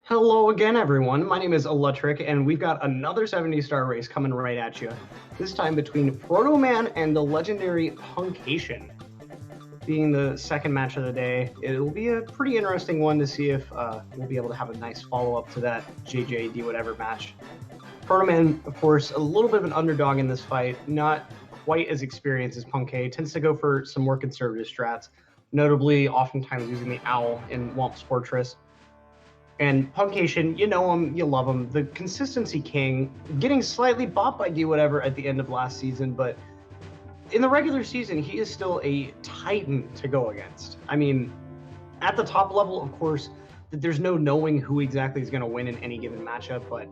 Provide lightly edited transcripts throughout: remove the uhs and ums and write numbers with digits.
Hello again, everyone. My name is Electric, and we've got another 70-star race coming right at you. This time between Protoman and the legendary Puncayshun. Being the second match of the day, it'll be a pretty interesting one to see if we'll be able to have a nice follow-up to that JJD whatever match. Protoman, of course, a little bit of an underdog in this fight, not quite as experienced as Punkay, tends to go for some more conservative strats, notably oftentimes using the Owl in Womp's Fortress. And Puncayshun, you know him, you love him. The consistency king, getting slightly bopped by D whatever at the end of last season, but in the regular season, he is still a titan to go against. I mean, at the top level, of course, there's no knowing who exactly is going to win in any given matchup, but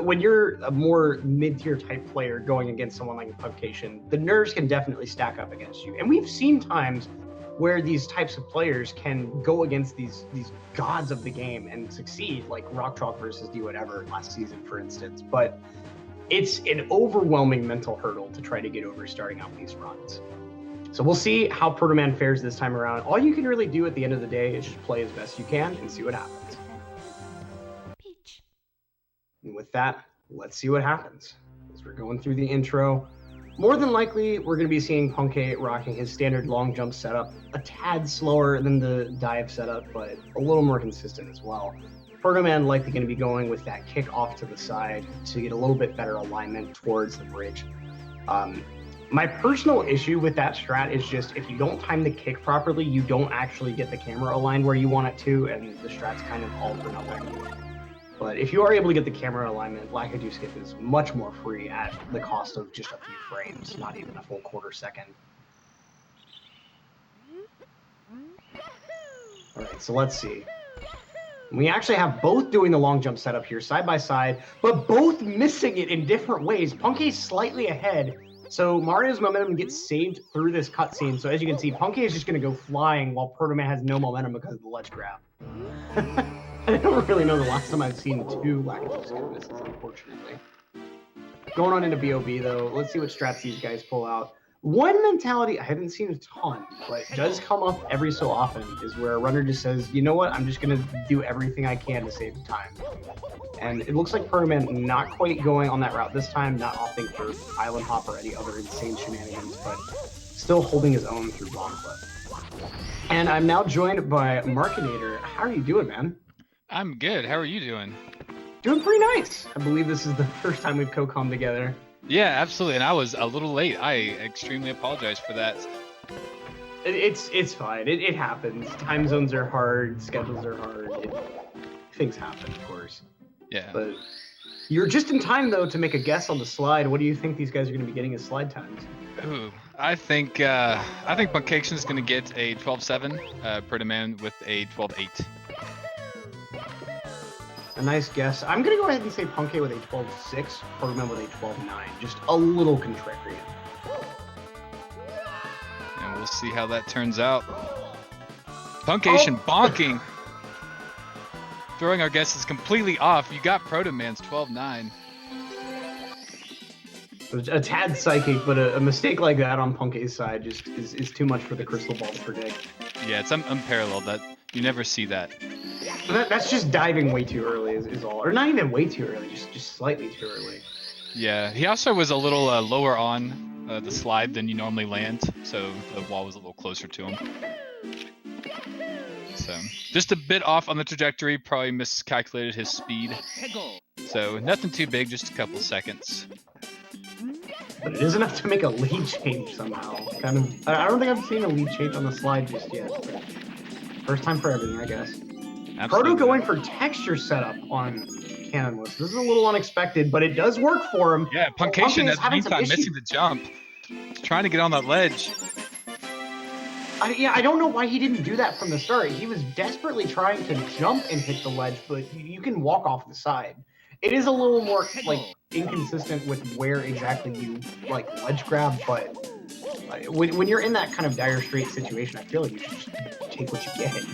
when you're a more mid-tier type player going against someone like Puncayshun, the nerves can definitely stack up against you. And we've seen times where these types of players can go against these gods of the game and succeed, like Rock Chalk versus D whatever last season, for instance. But it's an overwhelming mental hurdle to try to get over starting out these runs. So we'll see how Protoman fares this time around. All you can really do at the end of the day is just play as best you can and see what happens. Peach. And with that, let's see what happens. As we're going through the intro, more than likely, we're going to be seeing Punkay rocking his standard long jump setup, a tad slower than the dive setup, but a little more consistent as well. Protoman likely going to be going with that kick off to the side to get a little bit better alignment towards the bridge. My personal issue with that strat is just if you don't time the kick properly, you don't actually get the camera aligned where you want it to, and the strat's kind of all for nothing. But if you are able to get the camera alignment, Lackadu skip is much more free at the cost of just a few frames, not even a full quarter second. All right, so let's see. We actually have both doing the long jump setup here side by side, but both missing it in different ways. Punkay's slightly ahead, so Mario's momentum gets saved through this cutscene. So as you can see, Punkay is just going to go flying while Protoman has no momentum because of the ledge grab. I don't really know the last time I've seen two Lackadu skip misses, unfortunately. Going on into BOB, though, let's see what strats these guys pull out. One mentality I haven't seen a ton, but does come up every so often, is where a runner just says, you know what, I'm just going to do everything I can to save time. And it looks like Protoman not quite going on that route this time, not opting for Island Hop or any other insane shenanigans, but still holding his own through Bomb Flip. And I'm now joined by Markinator. How are you doing, man? I'm good. How are you doing? Doing pretty nice. I believe this is the first time we've co-com together. Yeah, absolutely. And I was a little late. I extremely apologize for that. It's fine. It happens. Time zones are hard. Schedules are hard. Things happen, of course. Yeah. But you're just in time, though, to make a guess on the slide. What do you think these guys are going to be getting as slide times? Ooh, I think Puncayshun is going to get a 12.7. Protoman with a 12.8. A nice guess. I'm going to go ahead and say Punkay with a 12.6, Protoman with a 12.9. Just a little contrarian. And we'll see how that turns out. Puncayshun bonking. Throwing our guesses completely off. You got Protoman's 12.9. A tad psychic, but a mistake like that on Punkay's side just is too much for the crystal ball to predict. Yeah, it's unparalleled. That you never see that. That's just diving way too early is all. Or not even way too early, just slightly too early. Yeah, he also was a little lower on the slide than you normally land, so the wall was a little closer to him. So just a bit off on the trajectory, probably miscalculated his speed. So nothing too big, just a couple seconds. But it is enough to make a lead change somehow. Kind of. I don't think I've seen a lead change on the slide just yet. First time for everything, I guess. Absolutely. Proto going for texture setup on Cannonless. This is a little unexpected, but it does work for him. Yeah, Puncayshun at the meantime missing the jump. He's trying to get on that ledge. I don't know why he didn't do that from the start. He was desperately trying to jump and hit the ledge, but you can walk off the side. It is a little more like inconsistent with where exactly you like ledge grab, but when you're in that kind of dire straits situation, I feel like you should just take what you get.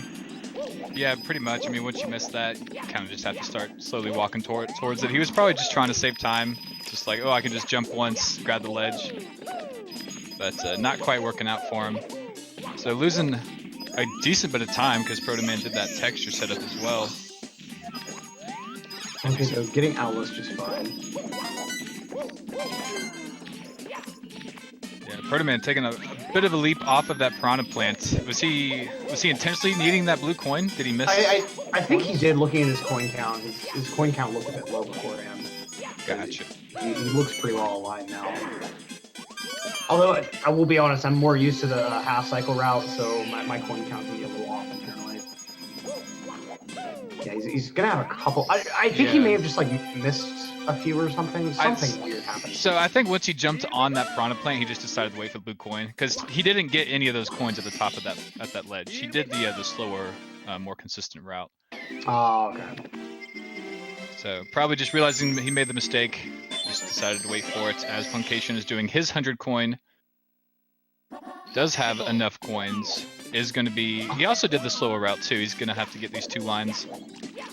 Yeah, pretty much. I mean, once you miss that, you kind of just have to start slowly walking towards it. He was probably just trying to save time. Just like, oh, I can just jump once, grab the ledge. But not quite working out for him. So losing a decent bit of time because Protoman did that texture setup as well. Okay, so getting Owl's just fine. Yeah, Protoman taking a bit of a leap off of that Piranha Plant. Was he intentionally needing that blue coin? Did he miss? I think he did, looking at his coin count. His coin count looked a bit low beforehand. Gotcha. He looks pretty well aligned now. Although, I will be honest, I'm more used to the half cycle route, so my coin count can be a little off internally. Yeah, he's gonna have a couple. I think he may have just like missed a few or something. Something weird happened. So I think once he jumped on that Piranha Plant, he just decided to wait for the blue coin because he didn't get any of those coins at the top of that ledge. He did the slower, more consistent route. Oh, okay. So probably just realizing he made the mistake, just decided to wait for it. As puncayshun is doing his 100 coin, does have enough coins. Is going to be. He also did the slower route too. He's going to have to get these 2 lines. Yeah,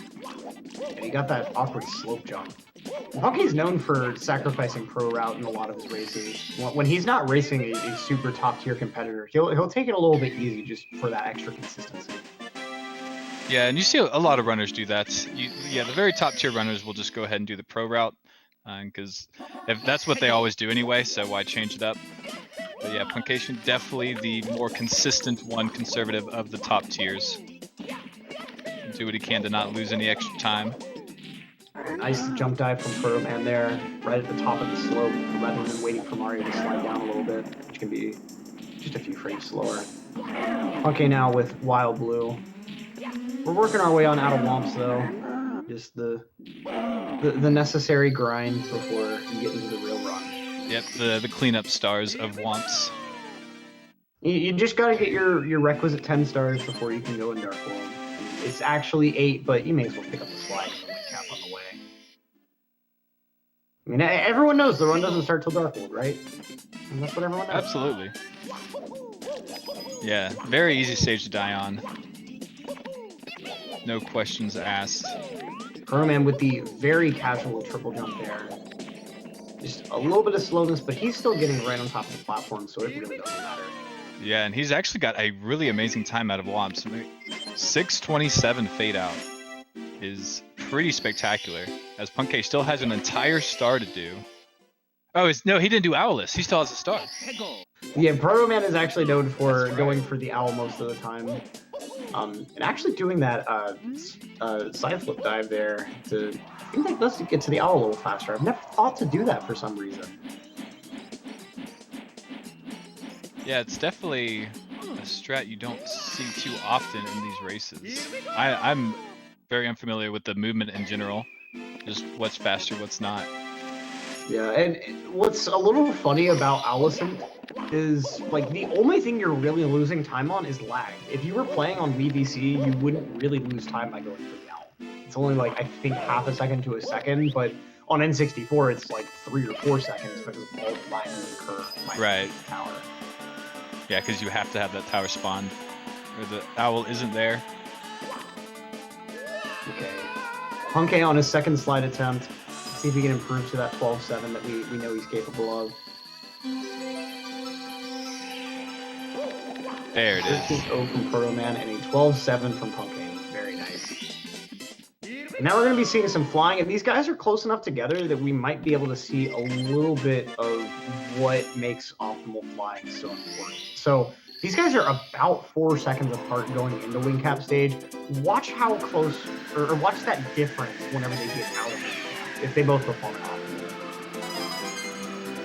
he got that awkward slope jump. Punkay's known for sacrificing pro route in a lot of his races. When he's not racing a super top tier competitor, he'll take it a little bit easy just for that extra consistency. Yeah, and you see a lot of runners do that. The very top tier runners will just go ahead and do the pro route, because if that's what they always do anyway, so why change it up? But yeah, puncayshun definitely the more consistent one, conservative of the top tiers. Do what he can to not lose any extra time. Nice jump dive from Protoman there, right at the top of the slope, rather than waiting for Mario to slide down a little bit, which can be just a few frames slower. Okay, now with Wild Blue. We're working our way on out of Womps though. Just the necessary grind before you get into the real run. Yep, the cleanup stars of Womps. You just gotta get your requisite 10 stars before you can go in Dark World. It's actually 8, but you may as well pick up the slide and the win cap on the way. I mean, everyone knows the run doesn't start till Dark World, right? And that's what everyone knows. Absolutely. Yeah, very easy stage to die on. No questions asked. Protoman with the very casual triple jump there. Just a little bit of slowness, but he's still getting right on top of the platform, so it really doesn't matter. Yeah, and he's actually got a really amazing time out of Womps. 6:27 fade out is pretty spectacular, as Punkay still has an entire star to do. Oh, no, he didn't do Owless. He still has a star. Yeah, Protoman is actually known for going for the owl most of the time. And actually doing that side flip dive there to, I think that does get to the owl a little faster. I've never thought to do that for some reason. Yeah, it's definitely a strat you don't see too often in these races. I'm very unfamiliar with the movement in general, just what's faster, what's not. Yeah, and what's a little funny about Allison is, like, the only thing you're really losing time on is lag. If you were playing on VBC, you wouldn't really lose time by going for the owl. It's only, like, I think half a second to a second, but on N64, it's like 3 or 4 seconds because of all the lines that occur. Right. The tower. Yeah, because you have to have that tower spawned, or the owl isn't there. Okay. Punkay on his second slide attempt. Let's see if he can improve to that 12-7 that we know he's capable of. There it is. 13-0 from Protoman and a 12-7 from Punkay. Very nice. And now we're going to be seeing some flying, and these guys are close enough together that we might be able to see a little bit of what makes optimal flying so important. So these guys are about 4 seconds apart going into wing cap stage. Watch how close, or watch that difference whenever they get out of wing cap, if they both perform it optimally.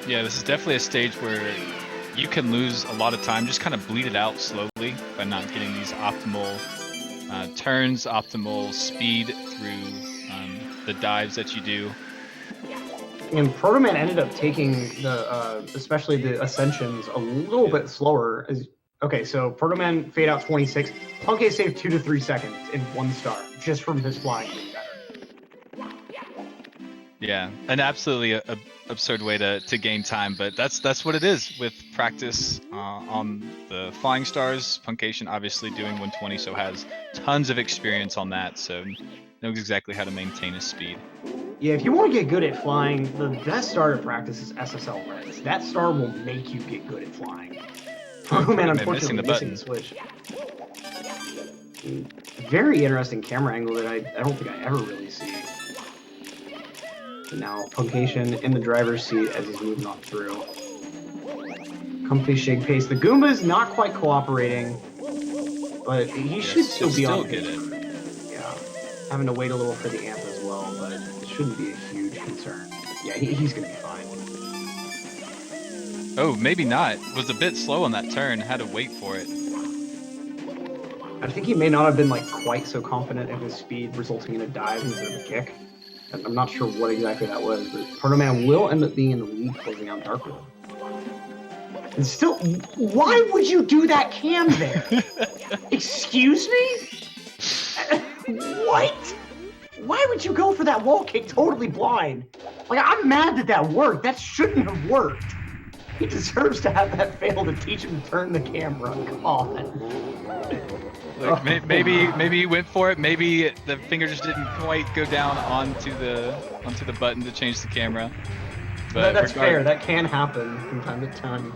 Yeah, this is definitely a stage where you can lose a lot of time, just kind of bleed it out slowly by not getting these optimal turns, optimal speed through the dives that you do. And Protoman ended up taking the, especially the ascensions, a little bit slower. Okay, so Protoman fade out 26. Punkay saved 2 to 3 seconds in 1 star just from his flying being better. Yeah, an absolutely absurd way to gain time, but that's what it is with practice on the flying stars. Puncayshun obviously doing 120, so has tons of experience on that, so knows exactly how to maintain his speed. Yeah, if you want to get good at flying, the best star to practice is SSL Reds. That star will make you get good at flying. Oh man, unfortunately missing the switch. Very interesting camera angle that I don't think I ever really see. Now Puncayshun in the driver's seat as he's moving on through. Comfy shake pace. The Goomba is not quite cooperating, but he should still be on get pace. it. Yeah, having to wait a little for the amp as well, but it shouldn't be a huge concern. Yeah, he's gonna be fine. Oh, maybe not. Was a bit slow on that turn. Had to wait for it. I think he may not have been like quite so confident in his speed, resulting in a dive instead of a kick. I'm not sure what exactly that was, but Protoman will end up being in the lead closing out Dark World. And still, why would you do that cam there? Excuse me? What? Why would you go for that wall kick totally blind? Like, I'm mad that that worked. That shouldn't have worked. He deserves to have that fail to teach him to turn the camera. Come on. Like, maybe he went for it. Maybe the finger just didn't quite go down onto the button to change the camera. But that's fair. That can happen from time to time.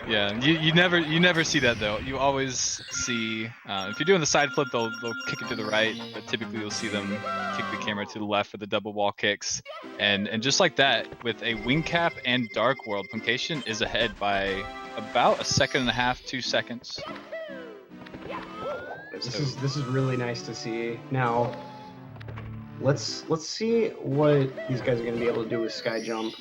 Yeah, you never see that though. You always see if you're doing the side flip, they'll kick it to the right, but typically you'll see them kick the camera to the left for the double wall kicks, and just like that, with a wing cap and Dark World, Puncayshun is ahead by about 1.5 seconds, 2 seconds. This is really nice to see. Now, let's see what these guys are going to be able to do with Sky Jump.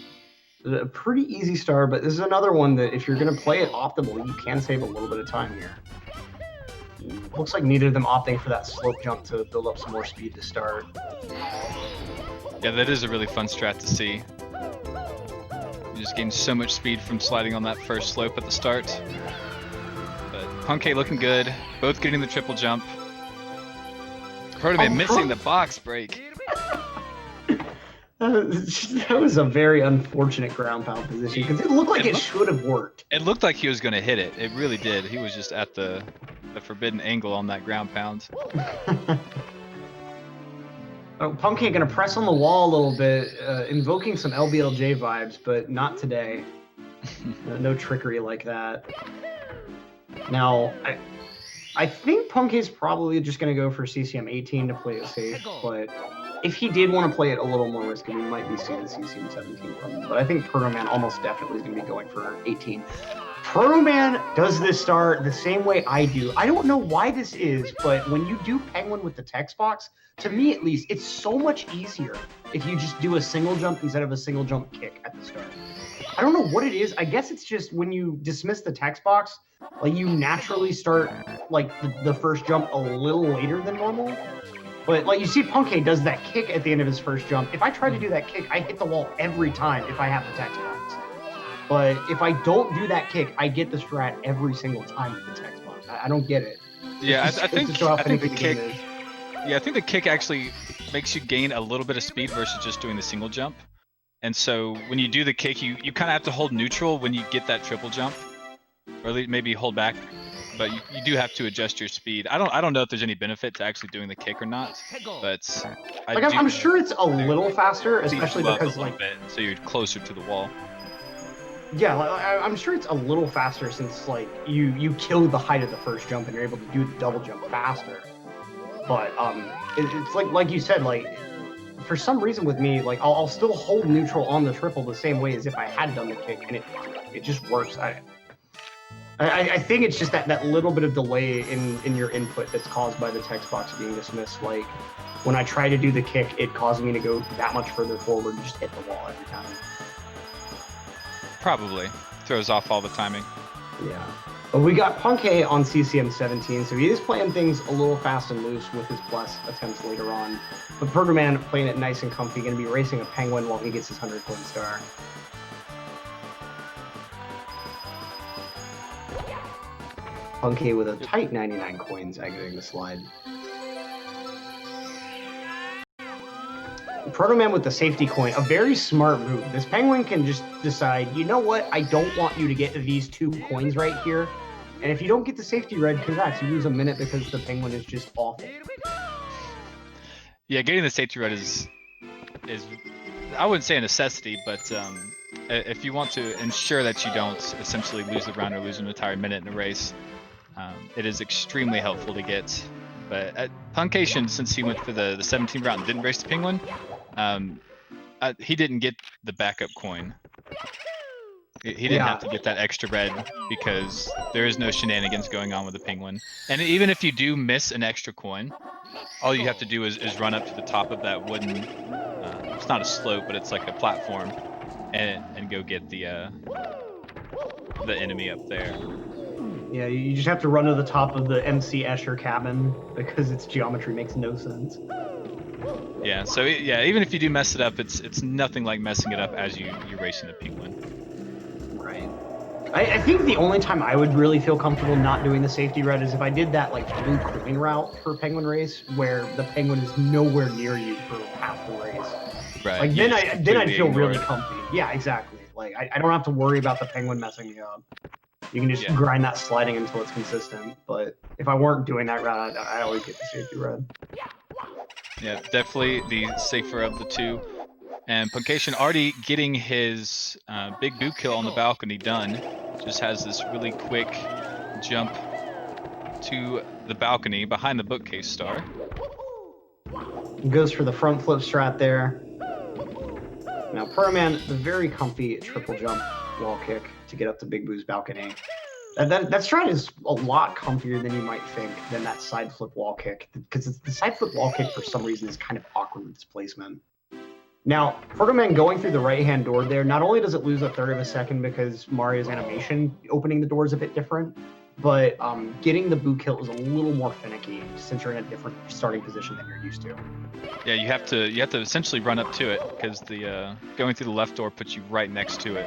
A pretty easy star, but this is another one that if you're going to play it optimally, you can save a little bit of time here. Looks like neither of them opting for that slope jump to build up some more speed to start. Yeah, that is a really fun strat to see. You just gain so much speed from sliding on that first slope at the start. But Punkay looking good, both getting the triple jump. Protoman missing the box break. That was a very unfortunate ground pound position because it looked like it should have worked. It looked like he was going to hit it. It really did. He was just at the forbidden angle on that ground pound. Punkay gonna press on the wall a little bit, invoking some LBLJ vibes, but not today. No trickery like that. Now, I think Punkay's probably just gonna go for CCM 18 to play it safe, but if he did want to play it a little more risky, we might be seeing the CCM 17 from him. But I think Protoman almost definitely is going to be going for 18. Protoman does this star the same way I do. I don't know why this is, but when you do Penguin with the text box, to me at least, it's so much easier if you just do a single jump instead of a single jump kick at the start. I don't know what it is. I guess it's just when you dismiss the text box, like you naturally start like the first jump a little later than normal. But like you see, Punkay does that kick at the end of his first jump. If I try to do that kick, I hit the wall every time if I have the text box. But if I don't do that kick, I get the strat every single time with the text box. I don't get it. Yeah, I think the kick. Is. Yeah, I think the kick actually makes you gain a little bit of speed versus just doing the single jump. And so when you do the kick, you kind of have to hold neutral when you get that triple jump, or at least maybe hold back. But you do have to adjust your speed. I don't know if there's any benefit to actually doing the kick or not, but I'm sure it's a little faster, especially because like so you're closer to the wall. Yeah, I'm sure it's a little faster since like you kill the height of the first jump and you're able to do the double jump faster. But it's like you said, like for some reason with me, like I'll still hold neutral on the triple the same way as if I had done the kick, and it just works. I think it's just that little bit of delay in your input that's caused by the text box being dismissed. Like when I try to do the kick, it caused me to go that much further forward and just hit the wall every time. Probably throws off all the timing. Yeah, but we got Punkay on CCM 17, so he is playing things a little fast and loose with his plus attempts later on. But Protoman playing it nice and comfy, going to be racing a penguin while he gets his 100 coin star. Punkay with a tight 99 coins exiting the slide. Protoman with the safety coin, a very smart move. This penguin can just decide, you know what, I don't want you to get these 2 coins right here. And if you don't get the safety red, congrats, you lose a minute because the penguin is just awful. Yeah, getting the safety red is I wouldn't say a necessity, but if you want to ensure that you don't essentially lose the round or lose an entire minute in the race, it is extremely helpful to get. But at Puncayshun, since he went for the 17 round and didn't race the penguin, he didn't get the backup coin. He didn't have to get that extra red because there is no shenanigans going on with the penguin. And even if you do miss an extra coin, all you have to do is run up to the top of that wooden, it's not a slope, but it's like a platform, and go get the enemy up there. Yeah, you just have to run to the top of the MC Escher cabin because its geometry makes no sense. Yeah, so yeah, even if you do mess it up, it's nothing like messing it up as you're racing the penguin. Right. I think the only time I would really feel comfortable not doing the safety red is if I did that like blue coin route for Penguin Race, where the penguin is nowhere near you for half the race. Right. Like then I'd feel really comfy. Yeah, exactly. Like I don't have to worry about the penguin messing me up. You can just grind that sliding until it's consistent. But if I weren't doing that route, I always get the safety red. Yeah, definitely the safer of the two. And puncayshun already getting his big boot kill on the balcony done. Just has this really quick jump to the balcony behind the bookcase star. He goes for the front flip strat there. Now Protoman, the very comfy triple jump wall kick to get up to Big Boo's balcony. That strat is a lot comfier than you might think than that side flip wall kick, because the side flip wall kick for some reason is kind of awkward with its placement. Now, Protoman going through the right-hand door there, not only does it lose a third of a second because Mario's animation opening the door is a bit different, but getting the boot kill is a little more finicky since you're in a different starting position than you're used to. Yeah, you have to essentially run up to it because the going through the left door puts you right next to it.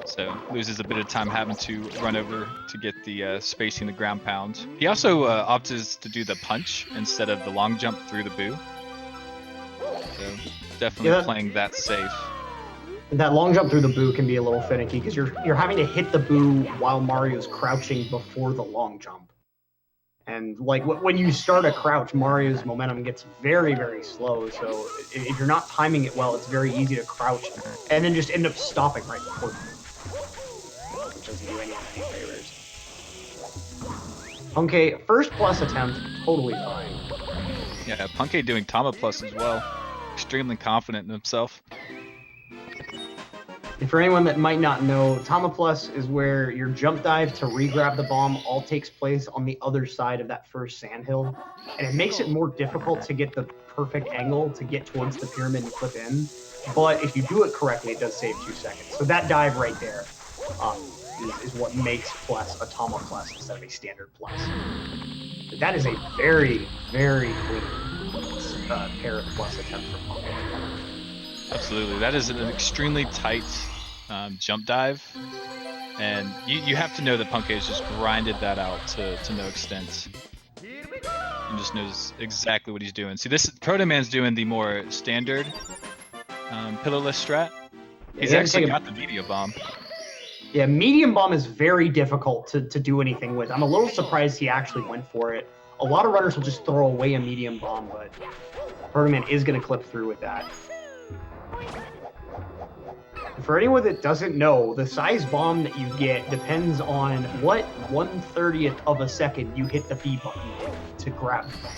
So loses a bit of time having to run over to get the spacing the ground pound. He also opted to do the punch instead of the long jump through the boo. So definitely playing that safe. That long jump through the boo can be a little finicky because you're having to hit the boo while Mario's crouching before the long jump. And like when you start a crouch, Mario's momentum gets very, very slow. So if you're not timing it well, it's very easy to crouch and then just end up stopping right before you. Which doesn't do anyone any favors. Punkay, first plus attempt, totally fine. Yeah, Punkay doing Tama plus as well. Extremely confident in himself. And for anyone that might not know, Tama Plus is where your jump dive to re-grab the bomb all takes place on the other side of that first sandhill. And it makes it more difficult to get the perfect angle to get towards the pyramid and flip in. But if you do it correctly, it does save 2 seconds. So that dive right there is what makes Plus a Tama Plus instead of a standard Plus. But that is a very, very clean pair of Plus attempts from Punkay. Absolutely, that is an extremely tight jump dive, and you have to know that Punkay has just grinded that out to no extent, and just knows exactly what he's doing. See, this Protoman's doing the more standard pillarless strat. He's actually got the medium bomb. Yeah, medium bomb is very difficult to do anything with. I'm a little surprised he actually went for it. A lot of runners will just throw away a medium bomb, but Protoman is going to clip through with that. For anyone that doesn't know, the size bomb that you get depends on what 1/30th of a second you hit the B button to grab the bomb.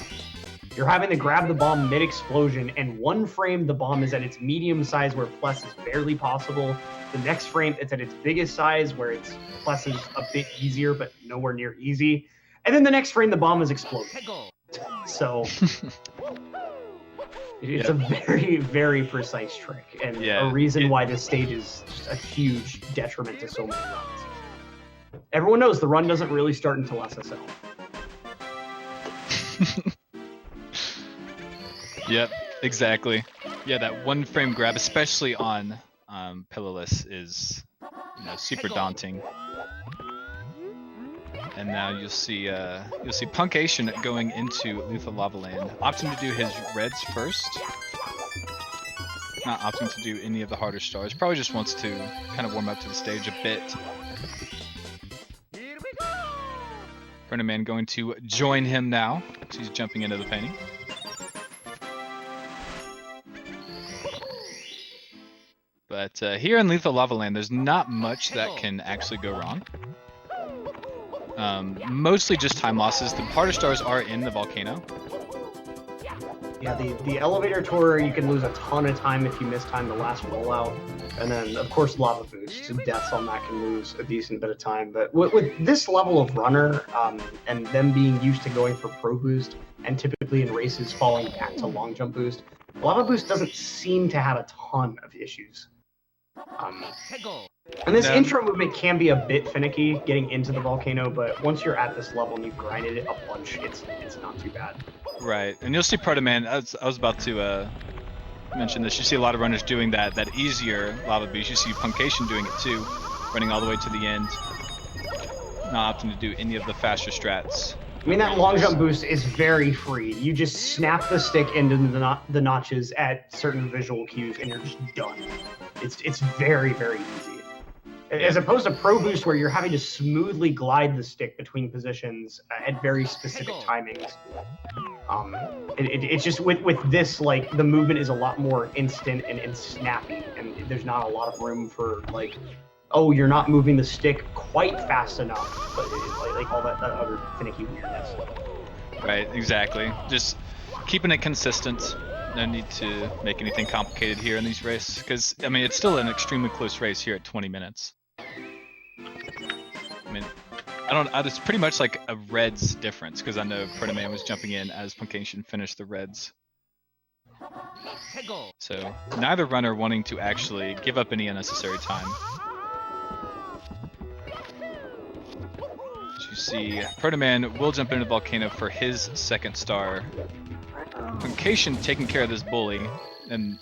You're having to grab the bomb mid-explosion, and one frame the bomb is at its medium size where plus is barely possible. The next frame it's at its biggest size where it's plus is a bit easier but nowhere near easy. And then the next frame the bomb is exploding. So it's a very, very precise trick, and a reason why this stage is just a huge detriment to so many runs. Everyone knows the run doesn't really start until SSL. Yep, exactly. Yeah, that one frame grab, especially on pillarless, is super daunting. And now you'll see puncayshun going into Lethal Lava Land, opting to do his reds first. Not opting to do any of the harder stars. Probably just wants to kind of warm up to the stage a bit. Protoman going to join him now. So he's jumping into the painting. But here in Lethal Lava Land, there's not much that can actually go wrong. Mostly just time losses. The harder stars are in the volcano. Yeah, the elevator tour, you can lose a ton of time if you miss time the last rollout. And then, of course, lava boost. Deaths on that can lose a decent bit of time. But with this level of runner, and them being used to going for pro boost, and typically in races falling back to long jump boost, lava boost doesn't seem to have a ton of issues. And this intro movement can be a bit finicky getting into the volcano, but once you're at this level and you've grinded it a bunch, it's not too bad. Right, and you'll see Protoman. I was about to mention this. You see a lot of runners doing that easier lava boost. You see puncayshun doing it too, running all the way to the end, not opting to do any of the faster strats. I mean, that long jump boost is very free. You just snap the stick into the notches at certain visual cues, and you're just done. It's very, very easy. As opposed to pro boost, where you're having to smoothly glide the stick between positions at very specific timings. It's just with this, like, the movement is a lot more instant and snappy, and there's not a lot of room for, like, oh, you're not moving the stick quite fast enough, but like all that other finicky weirdness. Right, exactly. Just keeping it consistent. No need to make anything complicated here in these races, because I mean it's still an extremely close race here at 20 minutes. I mean, it's pretty much like a reds difference, because I know Protoman was jumping in as puncayshun finished the reds. So neither runner wanting to actually give up any unnecessary time. As you see, Protoman will jump into the volcano for his second star. puncayshun taking care of this bully, and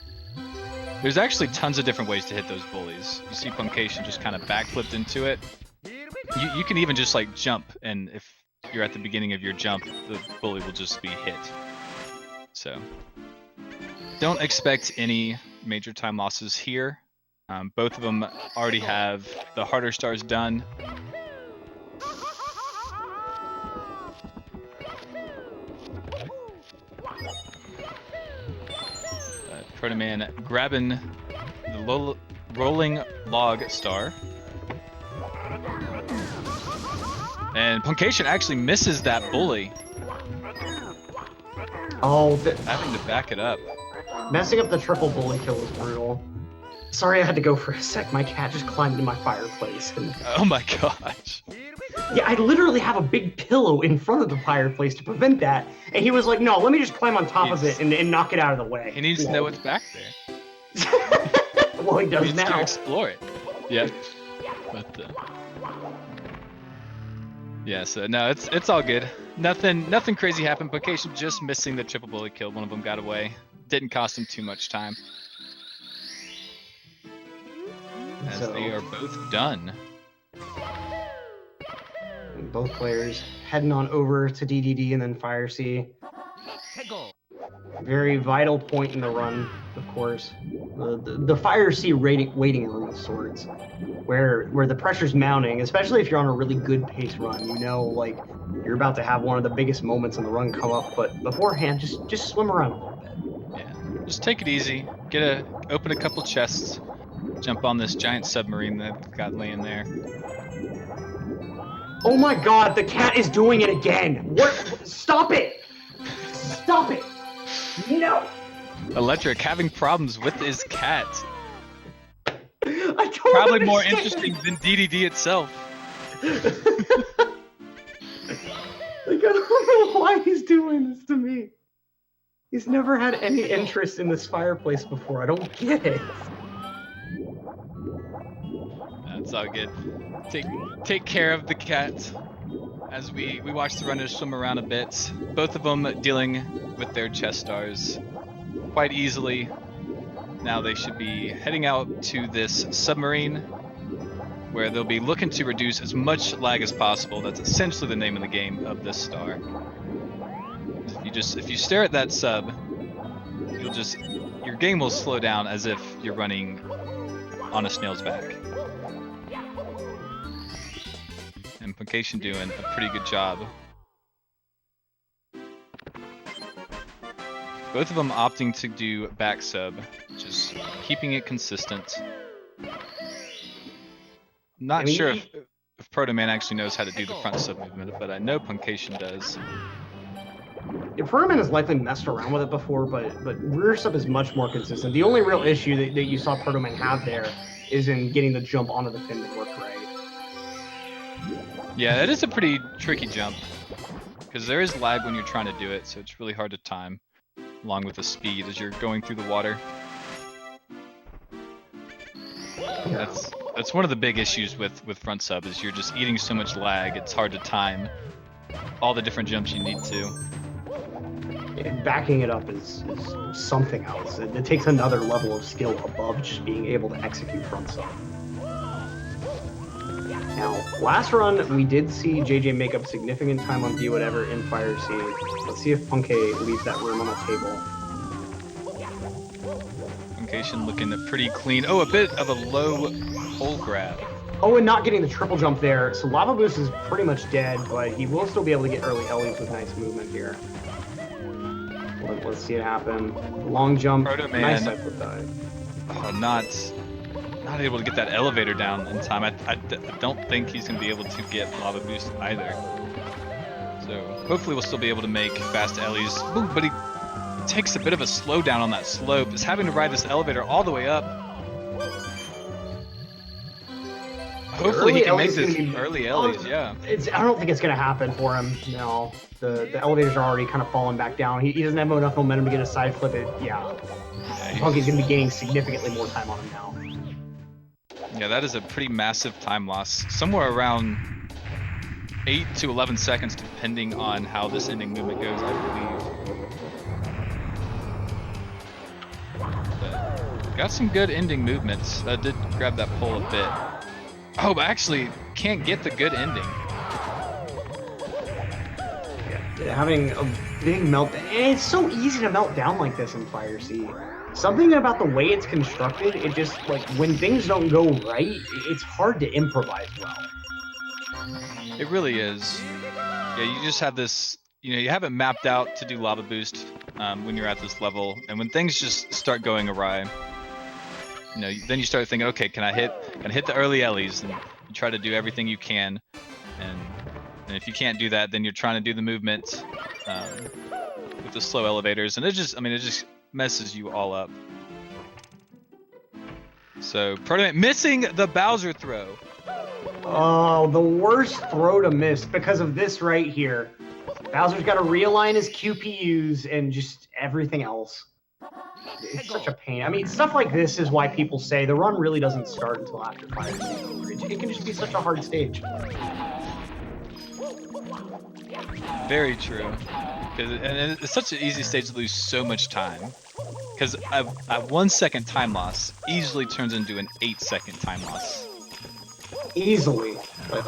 there's actually tons of different ways to hit those bullies. You see puncayshun just kind of backflipped into it. You can even just like jump, and if you're at the beginning of your jump, the bully will just be hit. So don't expect any major time losses here. Both of them already have the harder stars done. Protoman grabbing the rolling log star. And puncayshun actually misses that bully. Oh, having to back it up. Messing up the triple bully kill was brutal. Sorry I had to go for a sec. My cat just climbed into my fireplace. And... Oh my gosh. Yeah, I literally have a big pillow in front of the fireplace to prevent that. And he was like, no, let me just climb on top of it and knock it out of the way. He needs to know what's back there. Well, he does he needs now. to explore it. Yeah. But, yeah, so no, it's all good. Nothing crazy happened. puncayshun just missing the triple bully kill. One of them got away. Didn't cost him too much time. As they are both done. Both players heading on over to DDD and then Fire C. Very vital point in the run, of course. The Fire C waiting room of sorts, where the pressure's mounting, especially if you're on a really good pace run. You know, like, you're about to have one of the biggest moments in the run come up, but beforehand, just swim around a little bit. Yeah, just take it easy. Open a couple chests. Jump on this giant submarine that got laying there. Oh my god, the cat is doing it again! What? Stop it! Stop it! No! Electric having problems with his cat. I don't Probably more understand. interesting than DDD itself. Like, I don't know why he's doing this to me. He's never had any interest in this fireplace before. I don't get it. That's all good. Take care of the cat as we watch the runners swim around a bit. Both of them dealing with their chest stars quite easily. Now they should be heading out to this submarine where they'll be looking to reduce as much lag as possible. That's essentially the name of the game of this star. If you stare at that sub, your game will slow down as if you're running on a snail's back. And puncayshun doing a pretty good job. Both of them opting to do back sub, just keeping it consistent. Not sure if Protoman actually knows how to do the front sub movement, but I know puncayshun does. Protoman has likely messed around with it before, but rear sub is much more consistent. The only real issue that you saw Protoman have there is in getting the jump onto the fin to work right. Yeah, that is a pretty tricky jump because there is lag when you're trying to do it, so it's really hard to time along with the speed as you're going through the water. Yeah. That's one of the big issues with front sub is you're just eating so much lag. It's hard to time all the different jumps you need to. And backing it up is something else. It takes another level of skill above just being able to execute front sub. Now, last run, we did see JJ make up significant time on Do Whatever in Fire C. Let's see if puncay leaves that room on the table. Puncayshun looking pretty clean. Oh, a bit of a low hole grab. Oh, and not getting the triple jump there. So Lava Boost is pretty much dead, but he will still be able to get early Ellie's with nice movement here. Let's see it happen. Long jump. Protoman. Nice side flip dive. Oh, not able to get that elevator down in time. I don't think he's going to be able to get Lava Boost either. So hopefully we'll still be able to make fast Ellie's. Ooh, but he takes a bit of a slowdown on that slope. Is having to ride this elevator all the way up. Hopefully he can make this early Ellie's, yeah. I don't think it's going to happen for him. No, the elevators are already kind of falling back down. He doesn't have enough momentum to get a side flip it. Yeah. Puncay's going to be gaining significantly more time on him now. Yeah, that is a pretty massive time loss. Somewhere around 8 to 11 seconds, depending on how this ending movement goes, I believe. But got some good ending movements. Did grab that pole a bit. Oh, but actually can't get the good ending. Yeah, having a big meltdown. It's so easy to melt down like this in Fire C. Something about the way it's constructed, it just, like, when things don't go right, it's hard to improvise well. It really is. Yeah, you just have this, you have it mapped out to do Lava Boost when you're at this level, and when things just start going awry, then you start thinking, okay, can I hit the early Ellie's, and you try to do everything you can, and if you can't do that, then you're trying to do the movement with the slow elevators, and it just messes you all up. So Protoman missing the Bowser throw. Oh, the worst throw to miss because of this right here. Bowser's got to realign his QPUs and just everything else. It's such a pain. I mean, stuff like this is why people say the run really doesn't start until after Fire C is over. It can just be such a hard stage. Very true. And it's such an easy stage to lose so much time. Because a 1 second time loss easily turns into an 8-second time loss. Easily. But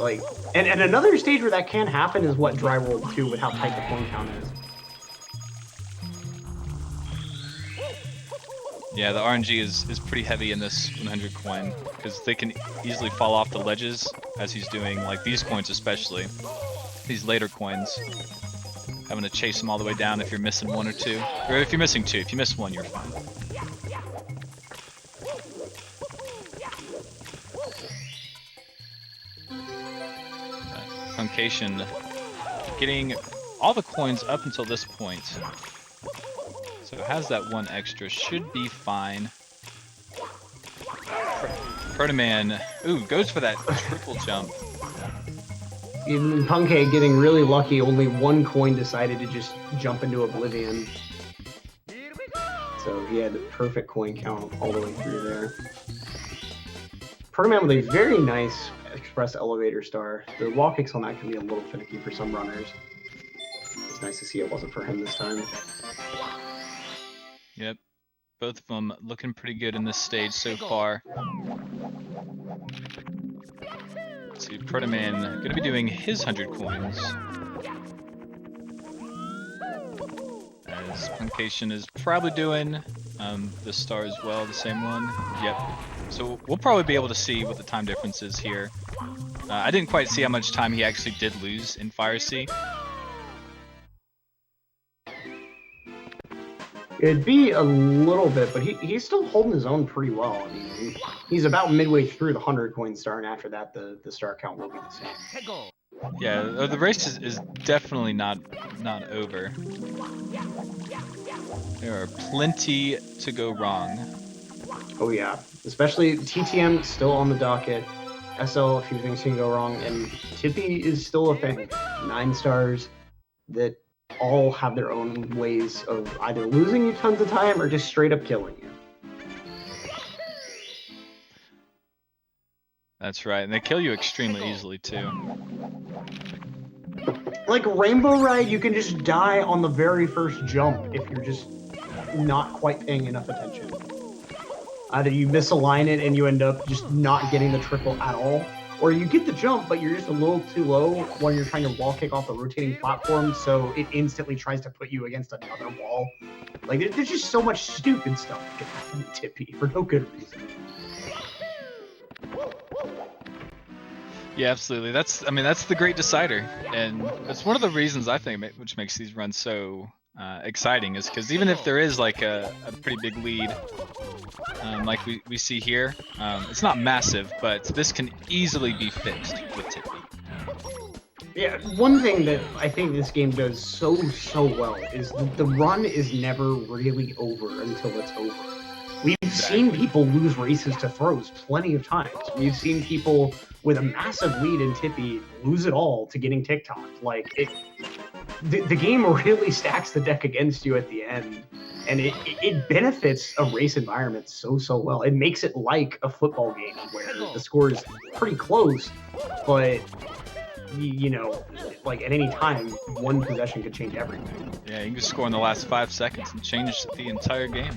and another stage where that can happen is what Dry World 2 with how tight the coin count is. Yeah, the RNG is pretty heavy in this 100 coin because they can easily fall off the ledges as he's doing, like these coins especially. These later coins. Having to chase them all the way down if you're missing one or two. Or if you're missing two. If you miss one, you're fine. Puncayshun getting all the coins up until this point. So it has that one extra. Should be fine. Protoman, ooh, goes for that triple jump. Even Puncay getting really lucky, only one coin decided to just jump into oblivion. So he had a perfect coin count all the way through there. Protoman with a very nice express elevator star. The wall kicks on that can be a little finicky for some runners. It's nice to see it wasn't for him this time. Yep, both of them looking pretty good in this stage so far. Let's see, Protoman gonna be doing his 100 coins. As Puncayshun is probably doing the star as well, the same one. Yep. So we'll probably be able to see what the time difference is here. I didn't quite see how much time he actually did lose in Fire C. It'd be a little bit, but he's still holding his own pretty well. I mean, he's about midway through the 100 coin star, and after that, the star count will be the same. Yeah, the race is definitely not over. There are plenty to go wrong. Oh yeah, especially TTM still on the docket. SL, a few things can go wrong, and Tippy is still a thing. 9 stars that all have their own ways of either losing you tons of time or just straight up killing you. That's right, and they kill you extremely easily too. Like Rainbow Ride, you can just die on the very first jump if you're just not quite paying enough attention. Either you misalign it and you end up just not getting the triple at all, or you get the jump, but you're just a little too low when you're trying to wall kick off the rotating platform, so it instantly tries to put you against another wall. Like, there's just so much stupid stuff that can happen to Tippy for no good reason. Yeah, absolutely. That's the great decider, and it's one of the reasons I think which makes these runs so exciting is because even if there is like a pretty big lead, like we see here, it's not massive, but this can easily be fixed with Tippy. Yeah, one thing that I think this game does so well is the run is never really over until it's over. We've seen people lose races to throws plenty of times. We've seen people with a massive lead in Tippy lose it all to getting TikTok. Like, the game really stacks the deck against you at the end, and it benefits a race environment so well. It makes it like a football game where the score is pretty close, but you know, like at any time, one possession could change everything. Yeah, you can score in the last 5 seconds and change the entire game.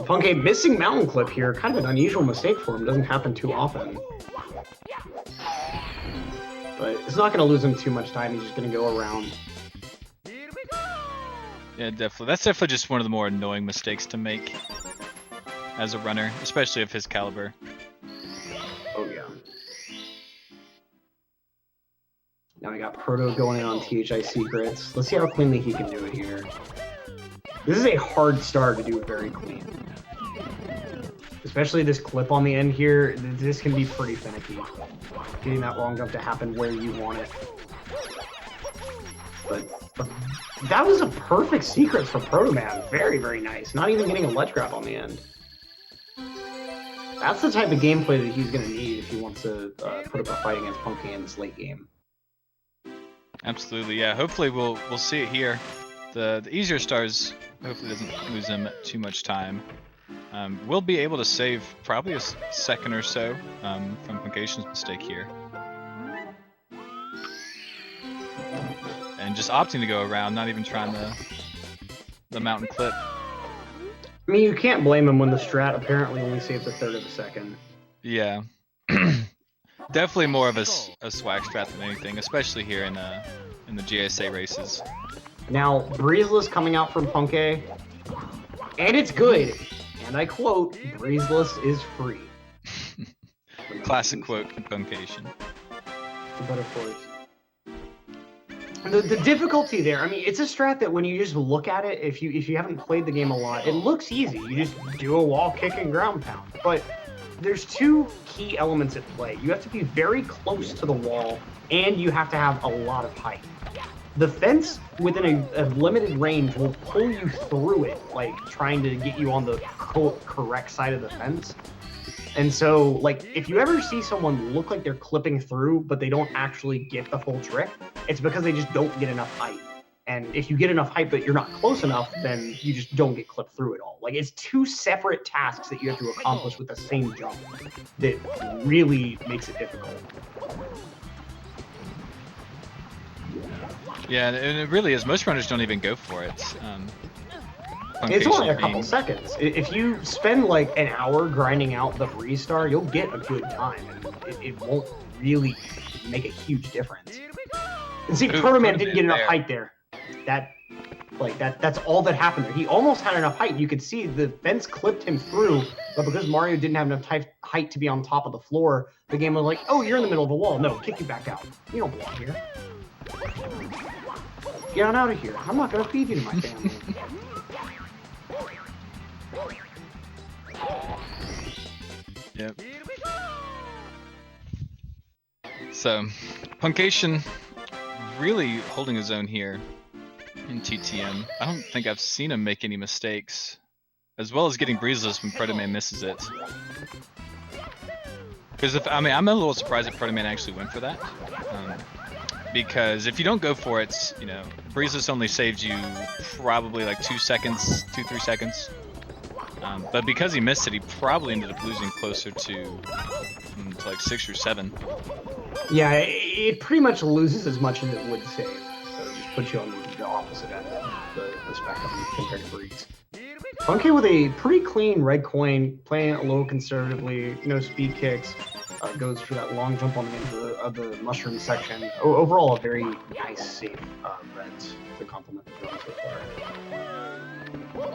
Punkay missing mountain clip here, kind of an unusual mistake for him, doesn't happen too often. But it's not going to lose him too much time, he's just going to go around. Yeah, definitely. That's definitely just one of the more annoying mistakes to make as a runner, especially of his caliber. Oh yeah. Now we got Proto going in on THI Secrets. Let's see how cleanly he can do it here. This is a hard star to do very clean. Especially this clip on the end here, this can be pretty finicky. Getting that long jump to happen where you want it. But that was a perfect secret for Protoman. Very nice. Not even getting a ledge grab on the end. That's the type of gameplay that he's going to need if he wants to put up a fight against Punkay in this late game. Absolutely, yeah. Hopefully we'll see it here. The easier stars hopefully doesn't lose him too much time. We'll be able to save probably a second or so from puncayshun's mistake here. And just opting to go around, not even trying the mountain clip. I mean, you can't blame him when the strat apparently only saves a third of a second. Yeah. Definitely more of a swag strat than anything, especially here in the GSA races. Now, Breezeless coming out from Punkay, and it's good. And I quote, Breezeless is free. Classic quote from puncayshun. But of course. The difficulty there, I mean, it's a strat that when you just look at it, if you haven't played the game a lot, it looks easy. You just do a wall kick and ground pound. But there's two key elements at play. You have to be very close to the wall, and you have to have a lot of height. The fence within a limited range will pull you through it, like trying to get you on the correct side of the fence. And so, like, if you ever see someone look like they're clipping through, but they don't actually get the full trick, it's because they just don't get enough height. And if you get enough height but you're not close enough, then you just don't get clipped through it all. Like, it's two separate tasks that you have to accomplish with the same jump that really makes it difficult. Yeah, and it really is. Most runners don't even go for it. It's only a couple seconds. If you spend like an hour grinding out the Breeze Star, you'll get a good time, and it won't really make a huge difference. And see, Protoman didn't get enough height there. That's all that happened there. He almost had enough height. You could see the fence clipped him through, but because Mario didn't have enough height to be on top of the floor, the game was like, oh, you're in the middle of the wall. No, kick you back out. You don't belong here. Get on out of here. I'm not going to feed you to my family. Yep. So, puncayshun really holding his own here in TTM. I don't think I've seen him make any mistakes, as well as getting breezes when protoman misses it. Because I'm a little surprised that protoman actually went for that. Because if you don't go for it, you know, breezes only saves you probably like 2 seconds, 2-3 seconds. But because he missed it, he probably ended up losing closer to like 6 or 7. Yeah, it pretty much loses as much as it would save. So it just puts you on the opposite end of the spectrum compared to Breeze. Punkay with a pretty clean red coin, playing it a little conservatively, no speed kicks, goes for that long jump on the end of the mushroom section. Overall, a very nice, safe reds to complement the run so far.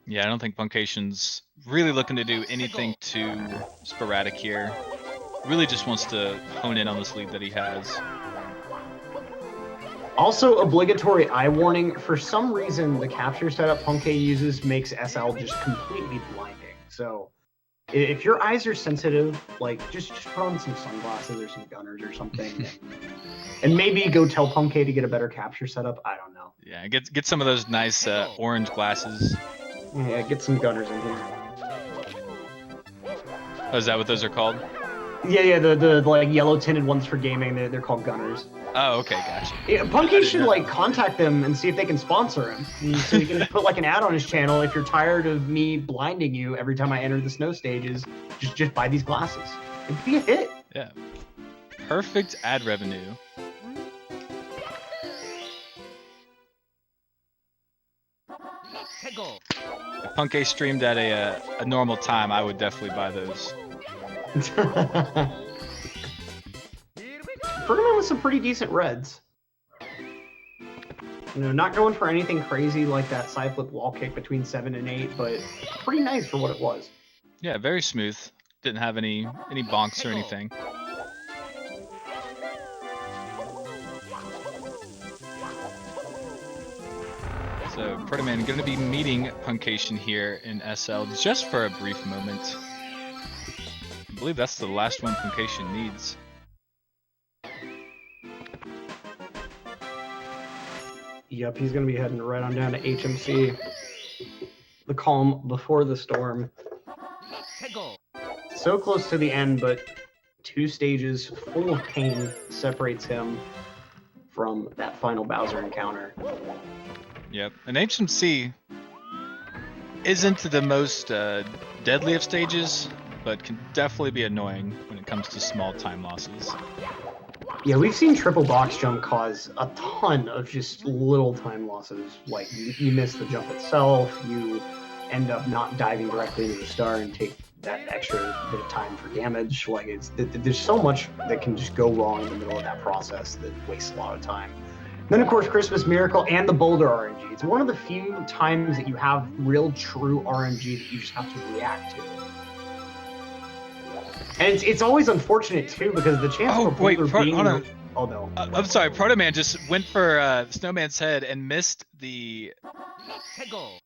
Yeah, I don't think puncayshun's really looking to do anything too sporadic here. Really just wants to hone in on this lead that he has. Also, obligatory eye warning. For some reason, the capture setup Punkay uses makes SL just completely blinding. So, if your eyes are sensitive, like just put on some sunglasses or some gunners or something, and maybe go tell Punkay to get a better capture setup. I don't know. Yeah, get some of those nice orange glasses. Yeah, get some gunners in here. Oh, is that what those are called? Yeah, the like yellow tinted ones for gaming. They're called gunners. Oh, okay, gotcha. Yeah, Punkay should like contact them and see if they can sponsor him, so you can put like an ad on his channel. If you're tired of me blinding you every time I enter the snow stages, just buy these glasses. It'd be a hit. Yeah, perfect ad revenue. If Punkay streamed at a normal time, I would definitely buy those. Protoman with some pretty decent reds. You know, not going for anything crazy like that side flip wall kick between 7 and 8, but pretty nice for what it was. Yeah, very smooth. Didn't have any bonks or anything. So protoman going to be meeting puncayshun here in SL just for a brief moment. I believe that's the last one puncayshun needs. Yep, he's going to be heading right on down to HMC. The calm before the storm. So close to the end, but 2 stages full of pain separates him from that final Bowser encounter. Yep, and HMC isn't the most deadly of stages, but can definitely be annoying when it comes to small time losses. Yeah, we've seen triple box jump cause a ton of just little time losses. Like, you miss the jump itself, you end up not diving directly into the star and take that extra bit of time for damage. Like, there's so much that can just go wrong in the middle of that process that wastes a lot of time. Then, of course, Christmas Miracle and the Boulder RNG. It's one of the few times that you have real, true RNG that you just have to react to. And it's always unfortunate, too, because the chance for Boulder being... Oh, no. I'm sorry, Protoman just went for Snowman's head and missed the...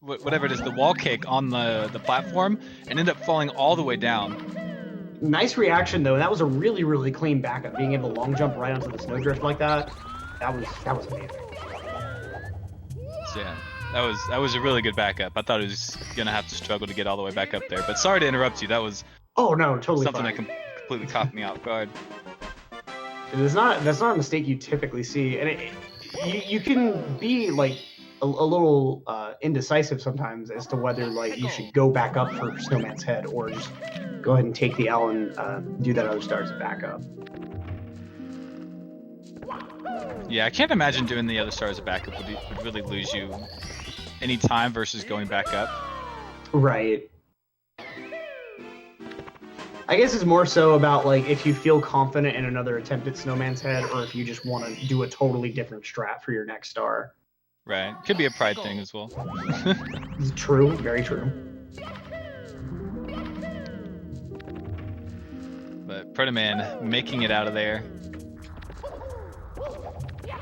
whatever it is, the wall kick on the platform, and ended up falling all the way down. Nice reaction, though. That was a really, really clean backup. Being able to long jump right onto the snowdrift like that. That was amazing. So yeah, that was a really good backup. I thought he was gonna have to struggle to get all the way back up there. But sorry to interrupt you. That was no, totally something fine. that completely caught me off guard. That's not a mistake you typically see, and you can be like a little indecisive sometimes as to whether like you should go back up for Snowman's head or just go ahead and take the L and do that other star as a backup. Yeah, I can't imagine doing the other star as a backup would really lose you any time versus going back up. Right. I guess it's more so about like if you feel confident in another attempt at Snowman's head, or if you just want to do a totally different strat for your next star. Right. Could be a pride thing as well. True. Very true. But Protoman making it out of there.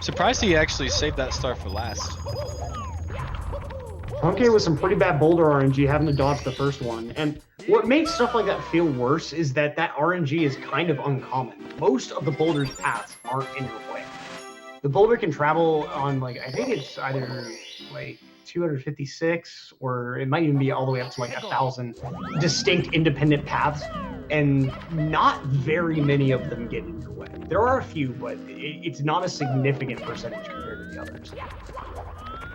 Surprised he actually saved that star for last. Punkay with some pretty bad boulder RNG, having to dodge the first one. And What makes stuff like that feel worse is that RNG is kind of uncommon. Most of the boulder's paths aren't in your way. The boulder can travel on, like, I think it's either like 256, or it might even be all the way up to like 1,000 distinct independent paths, and not very many of them get in your way. There are a few, but it's not a significant percentage compared to the others.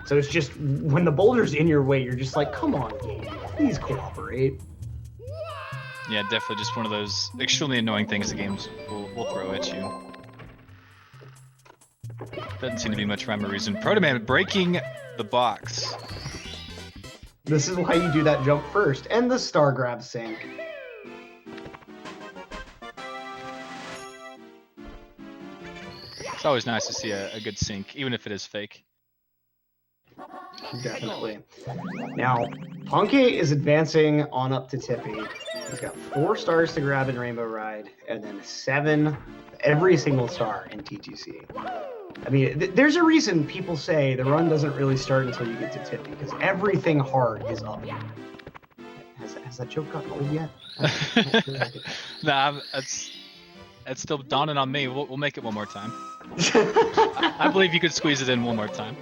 So it's just, when the boulder's in your way, you're just like, come on, game, please cooperate. Yeah, definitely just one of those extremely annoying things the games will throw at you. Doesn't seem to be much rhyme or reason. Protoman breaking the box. This is why you do that jump first, and the star grab sink. It's always nice to see a good sink, even if it is fake. Definitely. Now, Punkay is advancing on up to Tippy. He's got 4 stars to grab in Rainbow Ride, and then 7 every single star in TTC. I mean, there's a reason people say the run doesn't really start until you get to Tippy, because everything hard is up. Has that joke gotten old yet? Nah, it's still dawning on me. We'll make it one more time. I believe you could squeeze it in one more time.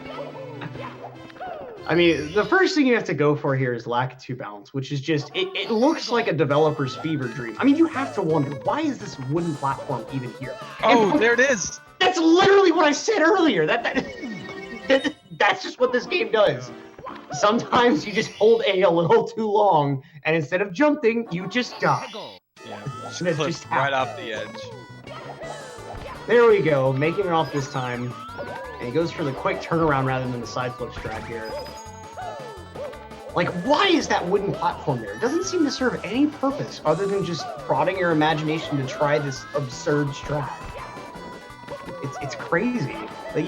I mean, the first thing you have to go for here is lack of 2 balance, which is just, it looks like a developer's fever dream. I mean, you have to wonder, why is this wooden platform even here? Oh, there it is! That's literally what I said earlier! That's just what this game does. Sometimes you just hold A a little too long, and instead of jumping, you just die. Yeah, Just just right off the edge. There we go, making it off this time. And he goes for the quick turnaround rather than the side flip strat here. Like, why is that wooden platform there? It doesn't seem to serve any purpose other than just prodding your imagination to try this absurd strat. It's crazy. Like,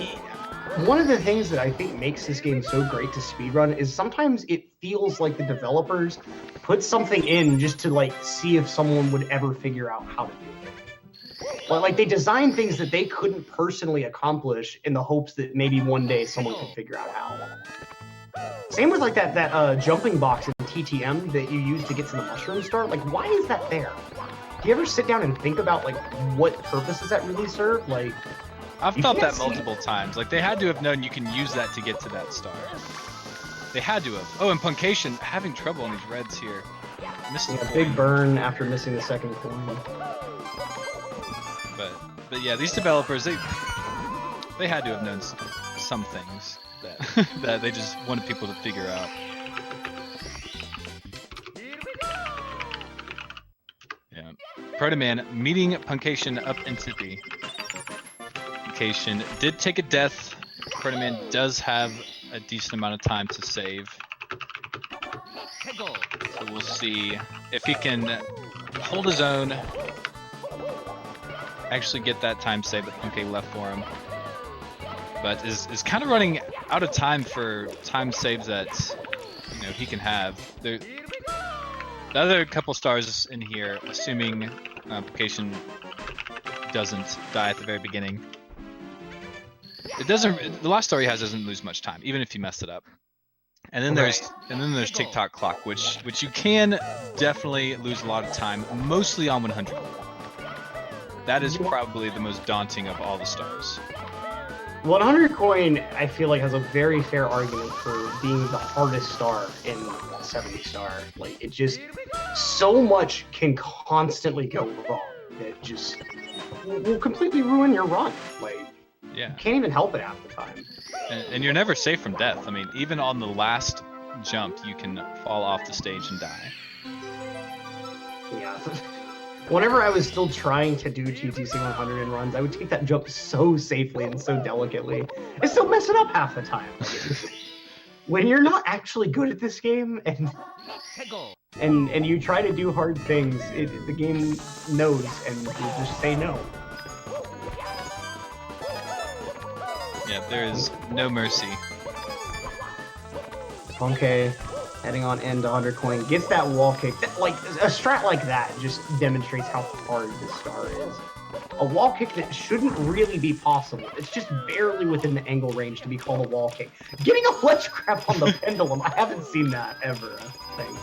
one of the things that I think makes this game so great to speedrun is sometimes it feels like the developers put something in just to, like, see if someone would ever figure out how to do it. Like, they designed things that they couldn't personally accomplish in the hopes that maybe one day someone could figure out how. Same with, like, that jumping box in TTM that you use to get to the mushroom star. Like, why is that there? Do you ever sit down and think about, like, what purpose does that really serve? Like, I've thought that multiple times. Like, they had to have known you can use that to get to that star. They had to have. Oh, and Puncayshun having trouble on these reds here. Missing a big burn after missing the second coin. But yeah, these developers, they had to have known some things that that they just wanted people to figure out. Yeah, Protoman meeting Puncayshun up in Tippy. Puncayshun did take a death. Protoman does have a decent amount of time to save. So we'll see if he can hold his own. Actually get that time save that Punkay left for him, but is kind of running out of time for time saves that he can have. The other couple stars in here, assuming Puncayshun doesn't die at the very beginning, it doesn't. The last star he has doesn't lose much time, even if he messed it up. And then there's TikTok clock, which you can definitely lose a lot of time, mostly on 100. That is probably the most daunting of all the stars. 100 coin, I feel like, has a very fair argument for being the hardest star in 70 star. Like, it just, so much can constantly go wrong that just will completely ruin your run. Like, yeah, you can't even help it half the time. And you're never safe from death. I mean, even on the last jump, you can fall off the stage and die. Yeah. Whenever I was still trying to do TTC 100 in runs, I would take that jump so safely and so delicately. I still mess it up half the time. When you're not actually good at this game and you try to do hard things, the game knows and will just say no. Yeah, there is no mercy. Okay. Heading on end to 100 coin, gets that wall kick. Like, a strat like that just demonstrates how hard this star is. A wall kick that shouldn't really be possible. It's just barely within the angle range to be called a wall kick. Getting a ledge grab on the pendulum, I haven't seen that ever, I think.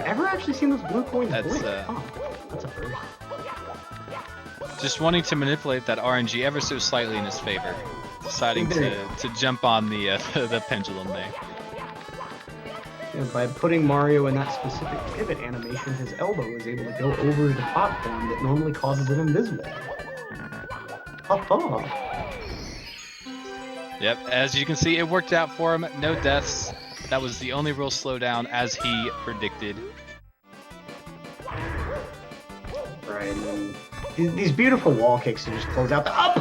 ever actually seen those blue coins That's, blink? Oh, that's a first. Just wanting to manipulate that RNG ever so slightly in his favor. Deciding to jump on the the pendulum there. Yeah, by putting Mario in that specific pivot animation, his elbow is able to go over the platform that normally causes it invisible. Ha-ha. Yep, as you can see, it worked out for him. No deaths. That was the only real slowdown, as he predicted. Right, and these beautiful wall kicks to just close out the up.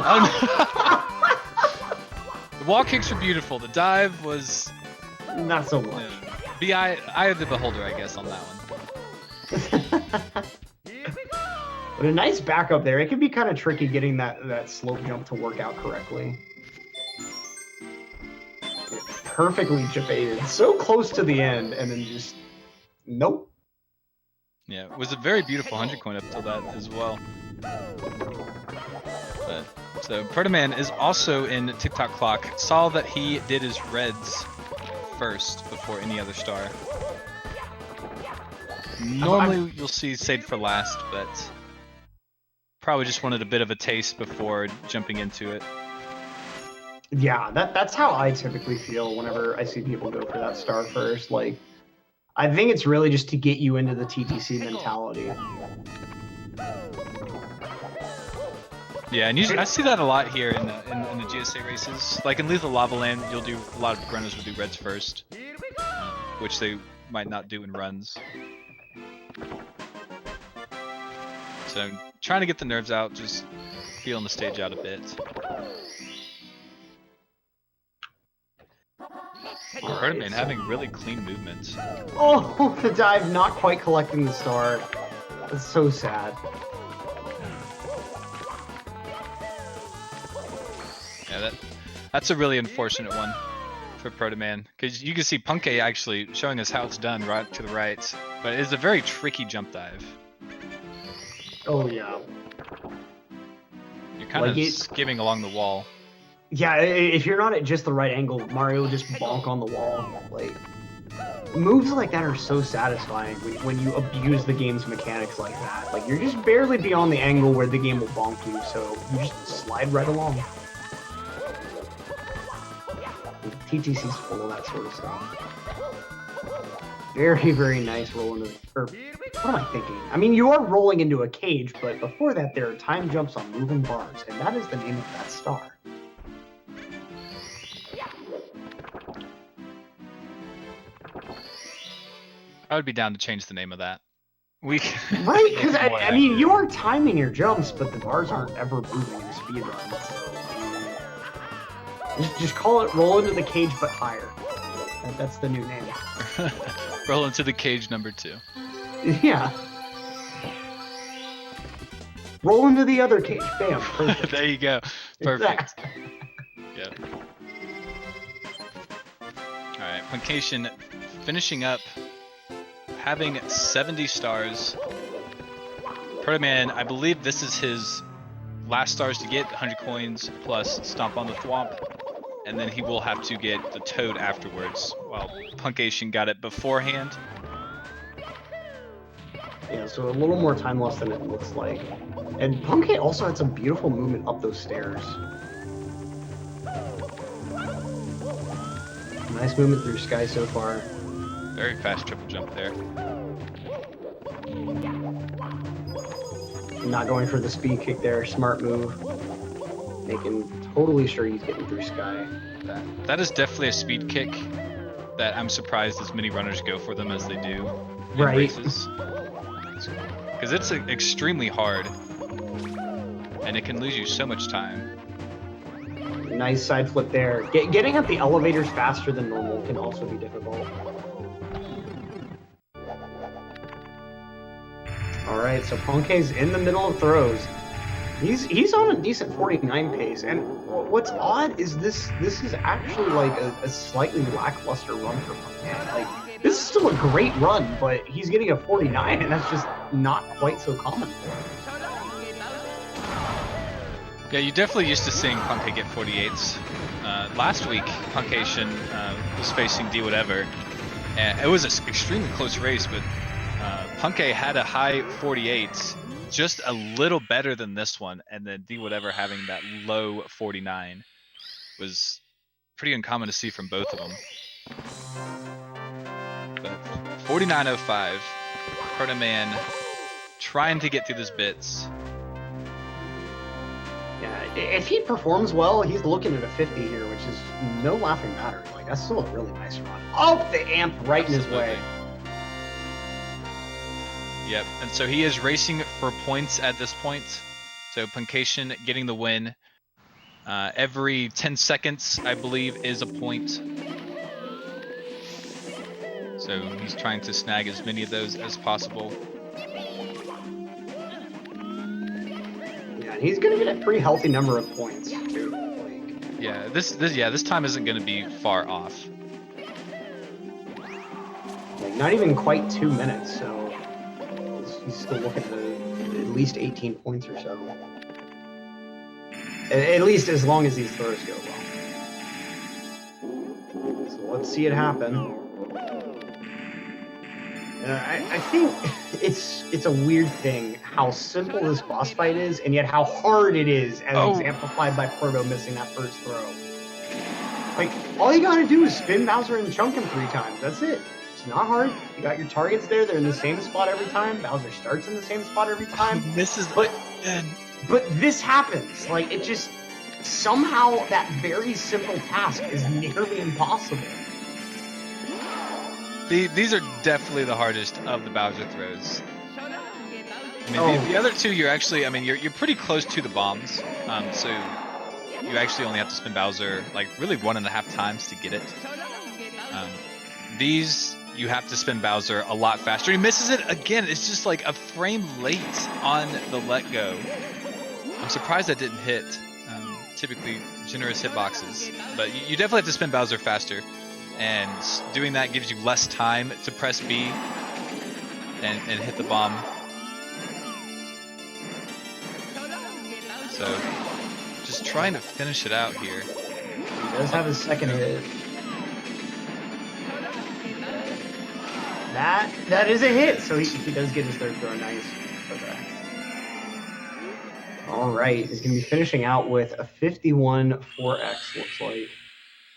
The wall kicks were beautiful. The dive was Not so much. the eye of the beholder, I guess, on that one. But a nice backup there. It can be kind of tricky getting that slope jump to work out correctly. Perfectly debated, so close to the end, and then just nope. Yeah, it was a very beautiful 100 coin up till that as well. But, so Protoman is also in TikTok clock. Saw that he did his reds first before any other star. Normally you'll see saved for last, but probably just wanted a bit of a taste before jumping into it. Yeah, that's how I typically feel whenever I see people go for that star first. Like, I think it's really just to get you into the TTC mentality. Yeah, and usually I see that a lot here in the GSA races. Like in Lethal Lava Land, you'll do a lot of runners will do reds first, which they might not do in runs. So trying to get the nerves out, just feeling the stage out a bit. Protoman having really clean movements. Oh, the dive not quite collecting the star. It's so sad. Yeah, that's a really unfortunate one for Protoman, because you can see Punkay actually showing us how it's done right to the right, but it's a very tricky jump dive. Oh yeah. You're kind of skimming along the wall. Yeah, if you're not at just the right angle, Mario will just bonk on the wall. Like, moves like that are so satisfying when you abuse the game's mechanics like that. Like, you're just barely beyond the angle where the game will bonk you, so you just slide right along. TTC's full of that sort of stuff. Very, very nice roll into or what am I thinking? I mean, you are rolling into a cage, but before that there are time jumps on moving bars, and that is the name of that star. I would be down to change the name of that. Right, because I mean, you are timing your jumps, but the bars aren't ever moving in a speedrun. So, just call it roll into the cage, but higher. That's the new name. Roll into the cage number 2. Yeah. Roll into the other cage. Bam. Perfect. There you go. Perfect. Yep. Alright, Puncayshun finishing up, having 70 stars. Protoman, I believe this is his last stars to get, 100 coins plus Stomp on the Thwomp, and then he will have to get the Toad afterwards, while Puncayshun got it beforehand. Yeah, so a little more time lost than it looks like. And Punkay also had some beautiful movement up those stairs. Nice movement through Sky so far. Very fast triple jump there. Not going for the speed kick there, smart move. Making totally sure he's getting through Sky. That is definitely a speed kick that I'm surprised as many runners go for them as they do in races. Because it's extremely hard, and it can lose you so much time. Nice side flip there. Getting up the elevators faster than normal can also be difficult. Alright, so Punkay's in the middle of throws. He's on a decent 49 pace, and what's odd is this is actually like a slightly lackluster run for Punkay. Like, this is still a great run, but he's getting a 49, and that's just not quite so common for him. Yeah, you're definitely used to seeing Punkay get 48s. Last week, Puncayshun was facing D whatever, and it was an extremely close race, but Punkay had a high 48, just a little better than this one, and then D Whatever having that low 49 was pretty uncommon to see from both of them. But 49.05, Protoman trying to get through those bits. Yeah, if he performs well, he's looking at a 50 here, which is no laughing matter. Like, that's still a really nice run. Oh, the amp right in his way. Yep, and so he is racing for points at this point. So puncayshun getting the win. Every 10 seconds, I believe, is a point. So he's trying to snag as many of those as possible. Yeah, and he's gonna get a pretty healthy number of points too. Like, Yeah, this time isn't going to be far off. like not even quite 2 minutes, so he's still looking at least 18 points or so. At least as long as these throws go well. So let's see it happen. I think it's a weird thing how simple this boss fight is, and yet how hard it is, as exemplified by Proto missing that first throw. Like, all you gotta do is spin Bowser and chunk him 3 times. That's it. It's not hard. You got your targets there. They're in the same spot every time. Bowser starts in the same spot every time. But this happens. Like, it just somehow that very simple task is nearly impossible. These are definitely the hardest of the Bowser throws. I mean, the other two, you're actually, I mean, you're pretty close to the bombs. So you actually only have to spin Bowser like really 1.5 times to get it. These, you have to spin Bowser a lot faster. He misses it again. It's just like a frame late on the let go. I'm surprised that didn't hit. Typically generous hitboxes, but you definitely have to spin Bowser faster. And doing that gives you less time to press B and hit the bomb. So just trying to finish it out here. He does have his second hit. That is a hit, so he does get his third throw. Nice. Okay. All right, he's going to be finishing out with a 51 4x, looks like.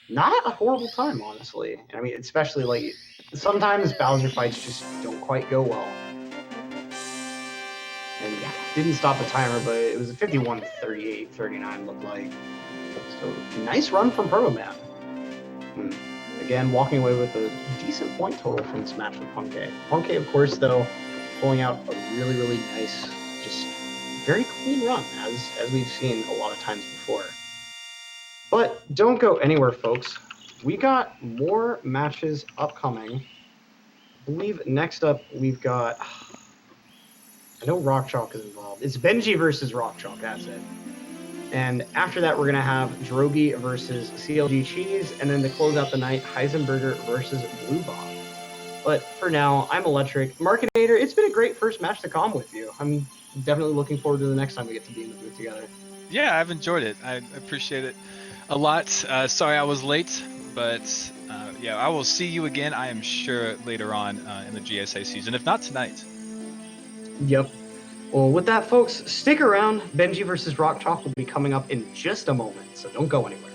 Not a horrible time, honestly. I mean, especially, like, sometimes Bowser fights just don't quite go well. And didn't stop the timer, but it was a 51 38, 39, looked like. So, nice run from Protoman. Again, walking away with a decent point total from this match with Punkay. Punkay, of course, though, pulling out a really, really nice, just very clean run, as we've seen a lot of times before. But don't go anywhere, folks. We got more matches upcoming. I believe next up we've got... I know Rock Chalk is involved. It's Benji versus Rock Chalk, that's it. And after that, we're going to have Drogi versus CLG Cheese, and then to close out the night, Heisenberger versus Blue Bob. But for now, I'm Electric. Markinator, it's been a great first match to com with you. I'm definitely looking forward to the next time we get to be in the booth together. Yeah, I've enjoyed it. I appreciate it a lot. Sorry I was late, but yeah, I will see you again, I am sure, later on in the GSA season, if not tonight. Yep. Well, with that, folks, stick around. Benji versus Rock Chalk will be coming up in just a moment, so don't go anywhere.